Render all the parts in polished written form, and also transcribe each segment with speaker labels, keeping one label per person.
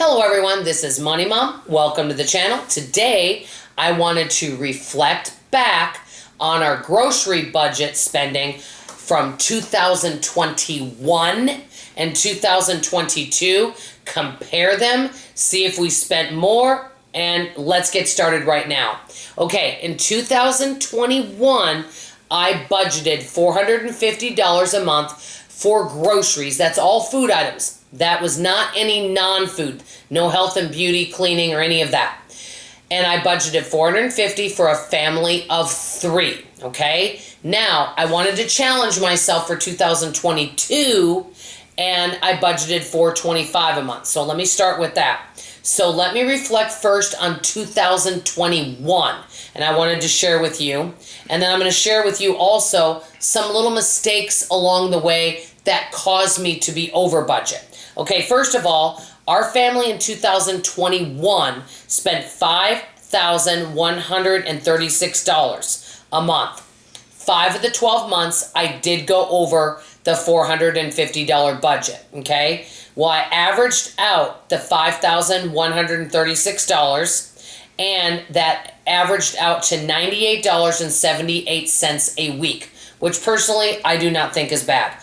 Speaker 1: Hello everyone, this is Money Mom. Welcome to the channel. Today I wanted to reflect back on our grocery budget spending from 2021 and 2022. Compare them, see if we spent more, and let's get started right now. Okay, in 2021, I budgeted $450 a month for groceries. That's all food items. That was not any non-food, no health and beauty, cleaning, or any of that. And I budgeted $450 for a family of 3, okay? Now, I wanted to challenge myself for 2022, and I budgeted $425 a month. So let me start with that. So let me reflect first on 2021, and I wanted to share with you. And then I'm going to share with you also some little mistakes along the way that caused me to be over budget. Okay, first of all, our family in 2021 spent $5,136 a month. 5 of the 12 months, I did go over the $450 budget, okay? Well, I averaged out the $5,136, and that averaged out to $98.78 a week, which personally I do not think is bad.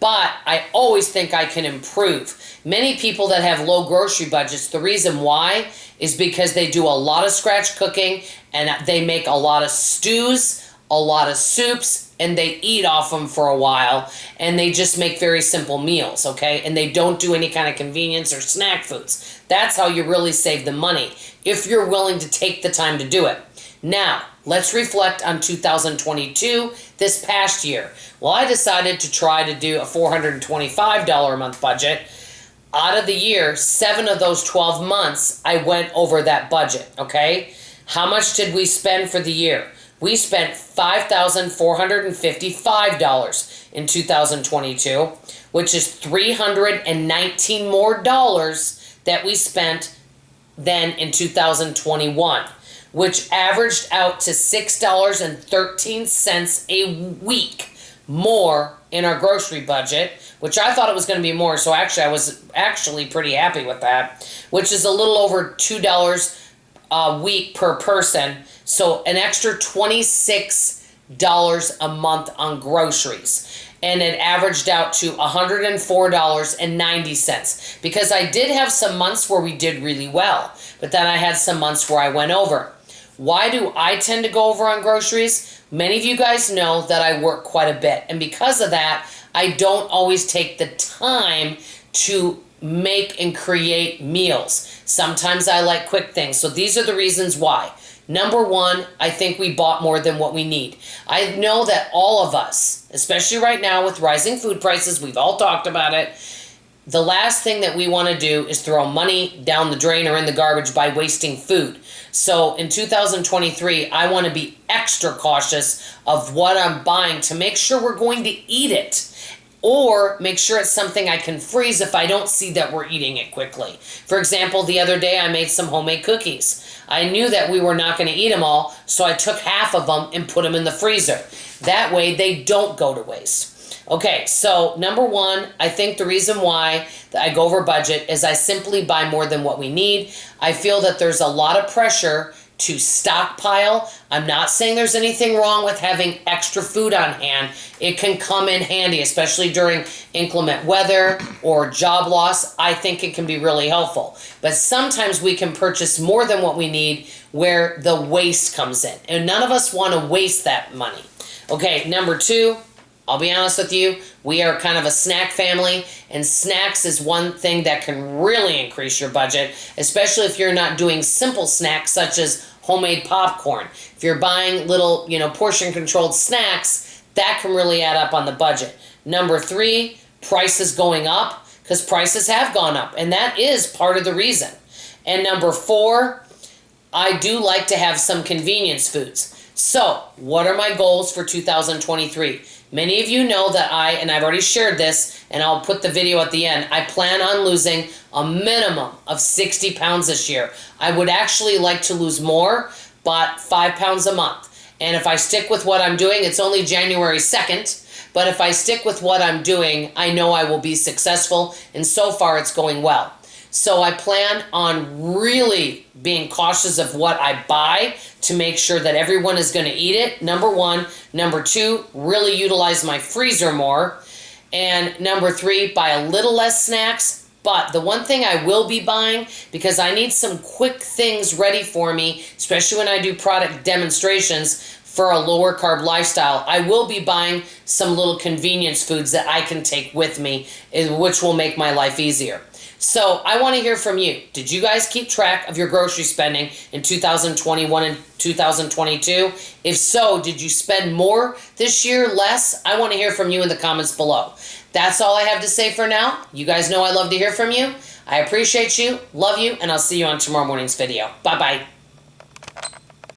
Speaker 1: But I always think I can improve. Many people that have low grocery budgets, the reason why is because they do a lot of scratch cooking and they make a lot of stews, a lot of soups, and they eat off them for a while, and they just make very simple meals, okay? And they don't do any kind of convenience or snack foods. That's how you really save the money, if you're willing to take the time to do it. Now, let's reflect on 2022, this past year. Well, I decided to try to do a $425 a month budget. Out of the year, 7 of those 12 months, I went over that budget, okay? How much did we spend for the year? We spent $5,455 in 2022, which is $319 more that we spent than in 2021, which averaged out to $6.13 a week more in our grocery budget, which I thought it was going to be more, so actually I was pretty happy with that, which is a little over $2 a week per person, so an extra $26 a month on groceries. And it averaged out to $104.90, because I did have some months where we did really well, but then I had some months where I went over. Why do I tend to go over on groceries? Many of you guys know that I work quite a bit, and because of that, I don't always take the time to make and create meals. Sometimes I like quick things, so these are the reasons why. Number one, I think we bought more than what we need. I know that all of us, especially right now with rising food prices, we've all talked about it, the last thing that we want to do is throw money down the drain or in the garbage by wasting food. So in 2023, I want to be extra cautious of what I'm buying to make sure we're going to eat it, or make sure it's something I can freeze if I don't see that we're eating it quickly. For example, the other day I made some homemade cookies. I knew that we were not going to eat them all, so I took half of them and put them in the freezer. That way they don't go to waste. Okay, so number one, I think the reason why I go over budget is I simply buy more than what we need. I feel that there's a lot of pressure to stockpile. I'm not saying there's anything wrong with having extra food on hand. It can come in handy, especially during inclement weather or job loss. I think it can be really helpful. But sometimes we can purchase more than what we need where the waste comes in. And none of us want to waste that money. Okay, number two, I'll be honest with you, we are kind of a snack family, and snacks is one thing that can really increase your budget, especially if you're not doing simple snacks such as homemade popcorn. If you're buying little, portion-controlled snacks, that can really add up on the budget. Number three, prices going up, because prices have gone up, and that is part of the reason. And number four, I do like to have some convenience foods. So, what are my goals for 2023? Many of you know that and I've already shared this, and I'll put the video at the end, I plan on losing a minimum of 60 pounds this year. I would actually like to lose more, but 5 pounds a month. And if I stick with what I'm doing, it's only January 2nd, but if I stick with what I'm doing, I know I will be successful, and so far it's going well. So I plan on really being cautious of what I buy to make sure that everyone is going to eat it. Number one. Number two, really utilize my freezer more. And number three, buy a little less snacks. But the one thing I will be buying, because I need some quick things ready for me, especially when I do product demonstrations for a lower carb lifestyle, I will be buying some little convenience foods that I can take with me, which will make my life easier. So I want to hear from you. Did you guys keep track of your grocery spending in 2021 and 2022? If so, did you spend more this year, less? I want to hear from you in the comments below. That's all I have to say for now. You guys know I love to hear from you. I appreciate you, love you, and I'll see you on tomorrow morning's video. Bye-bye.